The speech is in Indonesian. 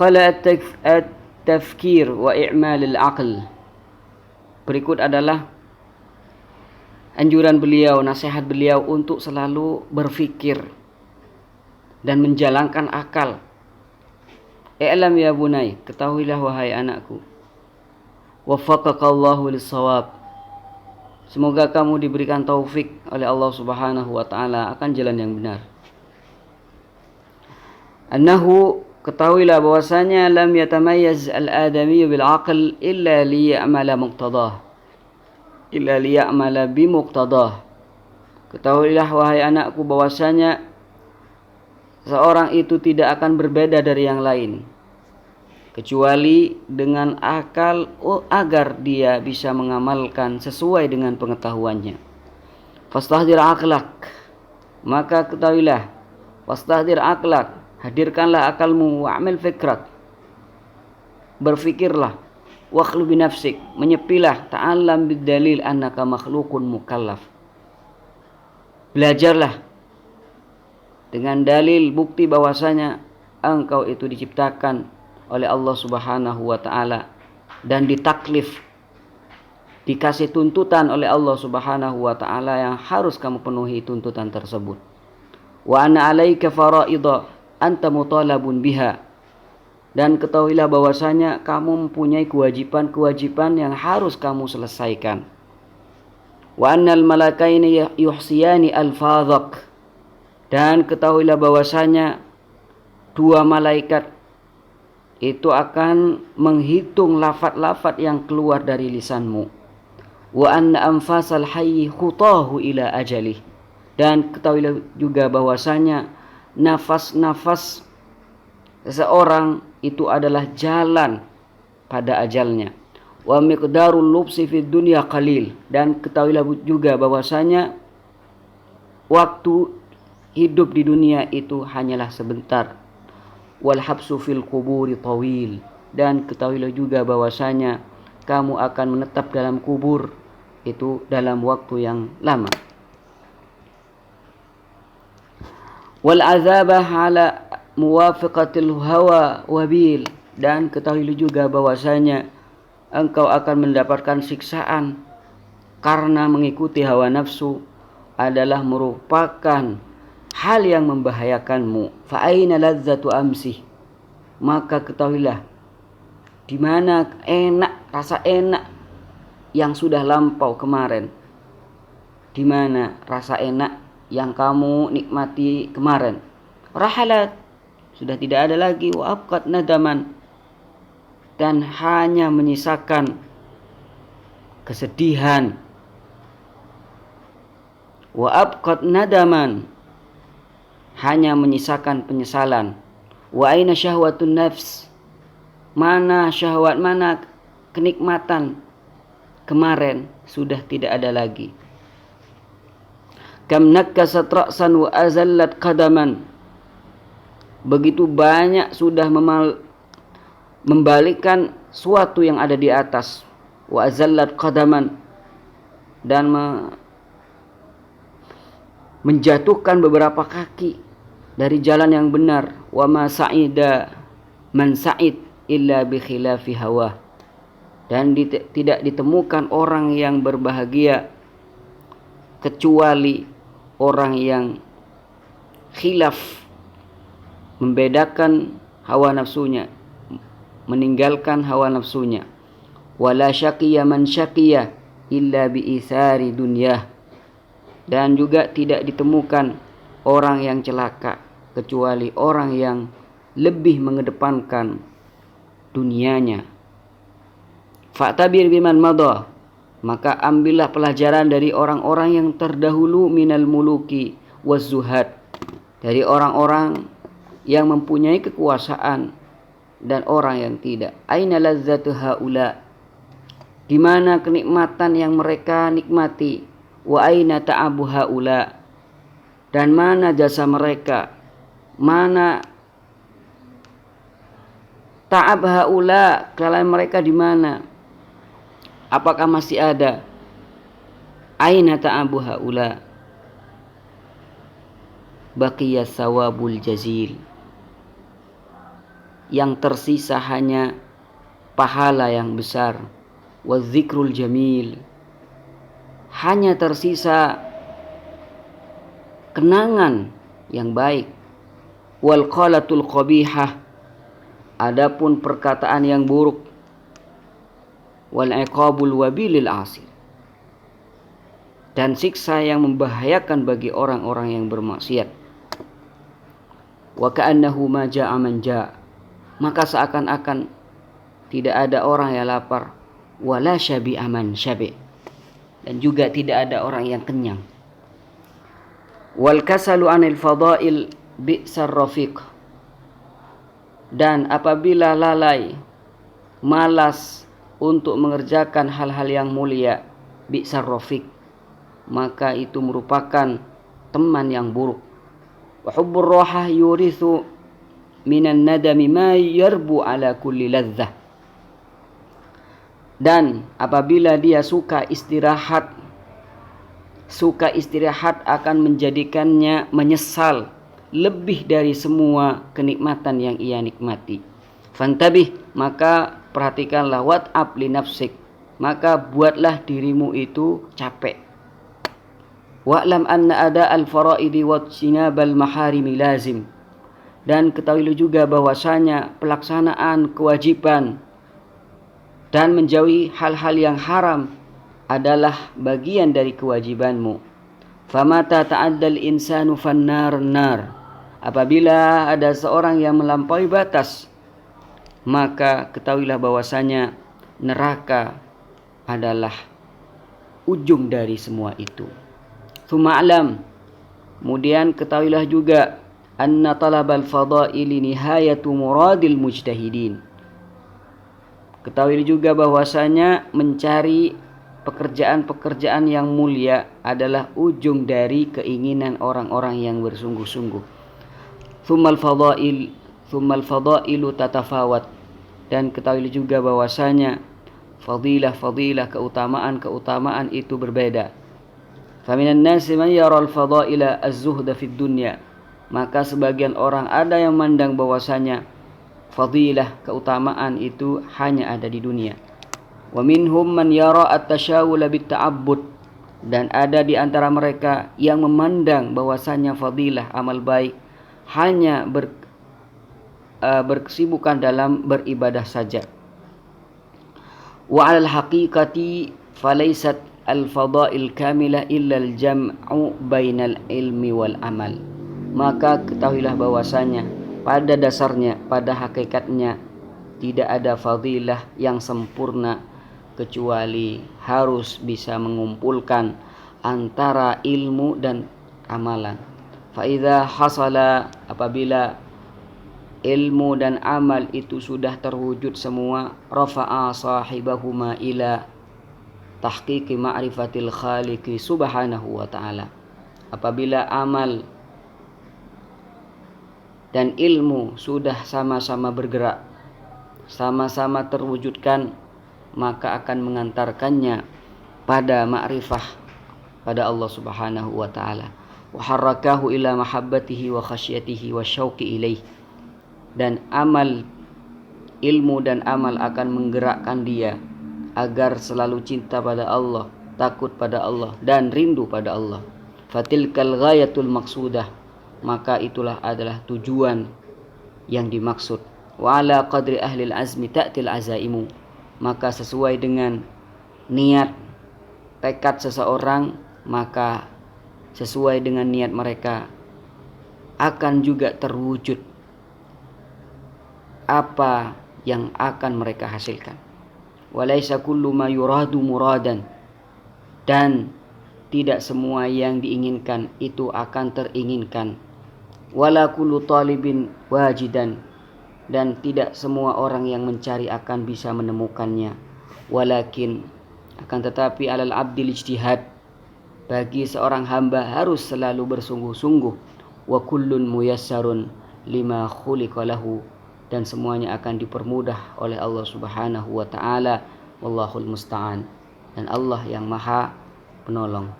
Qala at-tafkir wa i'mal al-aql. Berikut adalah anjuran beliau, nasihat beliau untuk selalu berfikir dan menjalankan akal. I'lam ya bunai, ketahuilah wahai anakku. Waffaqakallahu lis-shawab. Semoga kamu diberikan taufik oleh Allah Subhanahu wa taala akan jalan yang benar. Annahu, ketahuilah bahwasanya lam yatamayyaz al-adami bil aql illa liya'mala muqtadah. Illa liya'mala bi muqtadah. Ketahuilah wahai anakku bahwasanya seorang itu tidak akan berbeda dari yang lain kecuali dengan akal agar dia bisa mengamalkan sesuai dengan pengetahuannya. Fastahdir aqlak, maka ketahuilah, fastahdir aqlak, hadirkanlah akalmu, wa'amil fikrak, berfikirlah, wakhlu binafsik, menyepilah, ta'allam bidalil annaka makhlukun mukallaf, belajarlah dengan dalil bukti bahwasanya engkau itu diciptakan oleh Allah Subhanahu wa taala dan ditaklif, dikasih tuntutan oleh Allah Subhanahu wa taala yang harus kamu penuhi tuntutan tersebut. Wa anna 'alaika faraidha anta mutalabun biha, dan ketahuilah bahwasanya kamu mempunyai kewajiban-kewajiban yang harus kamu selesaikan. Wa annal malakaini yuhsiyani alfadhak, dan ketahuilah bahwasanya dua malaikat itu akan menghitung lafaz-lafaz yang keluar dari lisanmu. Wa anna anfasal hayyi khutahu ila ajalih, dan ketahuilah juga bahwasanya nafas-nafas seseorang itu adalah jalan pada ajalnya. Wa miqdarul lubsi fid dunya qalil, dan ketahuilah juga bahwasanya waktu hidup di dunia itu hanyalah sebentar. Wal habsu fil quburi tawil, dan ketahuilah juga bahwasanya kamu akan menetap dalam kubur itu dalam waktu yang lama. Wal azabah ala muwafiqatil hawa wabil, dan ketahuilah juga bahwasanya engkau akan mendapatkan siksaan karena mengikuti hawa nafsu adalah merupakan hal yang membahayakanmu. Fa aina ladzatu amsi, maka ketahuilah di mana rasa enak yang sudah lampau kemarin. Di mana rasa enak yang kamu nikmati kemarin? Rahalat, sudah tidak ada lagi. Wa abqat nadaman, dan hanya menyisakan kesedihan. Wa abqat nadaman, hanya menyisakan penyesalan. Wa aina syahwatun nafs, mana syahwat, mana kenikmatan kemarin sudah tidak ada lagi. Kam nakkasat ra'san wa azallat qadaman, begitu banyak sudah membalikkan suatu yang ada di atas. Wa azallat qadaman, dan menjatuhkan beberapa kaki dari jalan yang benar. Wa ma sa'ida man sa'id illa bi khilafi hawa, dan tidak ditemukan orang yang berbahagia kecuali orang yang khilaf, membedakan hawa nafsunya, meninggalkan hawa nafsunya. Wala syaqiya man syaqiya illa bi ithari dunyah, dan juga tidak ditemukan orang yang celaka kecuali orang yang lebih mengedepankan dunianya. Fa'tabir biman madha, maka ambillah pelajaran dari orang-orang yang terdahulu minal muluki waz-zuhad, dari orang-orang yang mempunyai kekuasaan dan orang yang tidak. Aina lazzatu haula, di mana kenikmatan yang mereka nikmati. Wa aina ta'abu haula, dan mana jasa mereka, mana ta'ab haula, kalian mereka di mana? Apakah masih ada? Aina ta'abu haula, baqiya sawabul jazil, yang tersisa hanya pahala yang besar. Wadzikrul jamil, hanya tersisa kenangan yang baik. Wal qalatul qabihah, adapun perkataan yang buruk. Wal iqabul wabilil asir, dan siksa yang membahayakan bagi orang-orang yang bermaksiat. Wa ka'annahu ma ja'a man ja'a, maka seakan-akan tidak ada orang yang lapar. Wala syabi'a man syabi', dan juga tidak ada orang yang kenyang. Wal kasalu anil fadail bi'sar rafiq, dan apabila lalai, malas untuk mengerjakan hal-hal yang mulia, bi'sar rafiq, maka itu merupakan teman yang buruk. Wa hubbur rahah yurithu minan nadami ma yarbu ala kulli ladzah, dan apabila dia suka istirahat akan menjadikannya menyesal lebih dari semua kenikmatan yang ia nikmati. Fantabih, maka perhatikanlah, wat'ab li nafsik, maka buatlah dirimu itu capek. Wa'lam anna ada al-fara'idi wa jinabal maharimi lazim, dan ketahuilah juga bahwasanya pelaksanaan kewajiban dan menjauhi hal-hal yang haram adalah bagian dari kewajibanmu. Famata ta'addal insanu fannar nar, apabila ada seorang yang melampaui batas, maka ketahuilah bahwasanya neraka adalah ujung dari semua itu. Tsuma'lam, kemudian ketahuilah juga, anna talabal fadaili nihayatu muradil mujtahidin, ketahuilah juga bahwasanya mencari pekerjaan-pekerjaan yang mulia adalah ujung dari keinginan orang-orang yang bersungguh-sungguh. Tsummal fadailu tatafawat, dan ketahuilah juga bahwasanya fadilah, keutamaan itu berbeda. Faminan nasi man yara al-fadaila az-zuhda fid dunya, maka sebagian orang ada yang memandang bahwasanya fadilah, keutamaan itu hanya ada di dunia. Wa minhum man yara at-tashawula bit-ta'abbud, dan ada di antara mereka yang memandang bahwasanya fadilah, amal baik, hanya berkesibukan dalam beribadah saja. Wa 'alal haqiqati falaysat al-fadail kamilah illa al-jam'u bainal ilmi wal amal, maka ketahuilah bahwasanya pada dasarnya, pada hakikatnya, tidak ada fadilah yang sempurna kecuali harus bisa mengumpulkan antara ilmu dan amalan. Fa idza hasala, apabila ilmu dan amal itu sudah terwujud semua, rafa'a sahibahuma ila tahqiqi ma'rifatil khaliqi subhanahu wa ta'ala, apabila amal dan ilmu sudah sama-sama bergerak, sama-sama terwujudkan, maka akan mengantarkannya pada ma'rifah pada Allah subhanahu wa ta'ala. Wa harrakahu ila mahabbatihi wa khasyatihi wa syauqi ilaih, dan amal, ilmu dan amal akan menggerakkan dia agar selalu cinta pada Allah, takut pada Allah, dan rindu pada Allah. Fatilkal ghayatul maqsudah, maka itulah adalah tujuan yang dimaksud. Wa ala qadri ahlil azmi ta'til azaimu, maka sesuai dengan niat tekad seseorang, maka sesuai dengan niat mereka akan juga terwujud apa yang akan mereka hasilkan. Walaysa kullu ma yuradu muradan, dan tidak semua yang diinginkan itu akan teringinkan. Wala kullu talibin wajidan, dan tidak semua orang yang mencari akan bisa menemukannya. Walakin, akan tetapi, alal abdil ijtihad, bagi seorang hamba harus selalu bersungguh-sungguh. Wa kullun muyassarun lima khuliqa lahu, dan semuanya akan dipermudah oleh Allah subhanahu wa ta'ala. Wallahul musta'an, dan Allah yang maha penolong.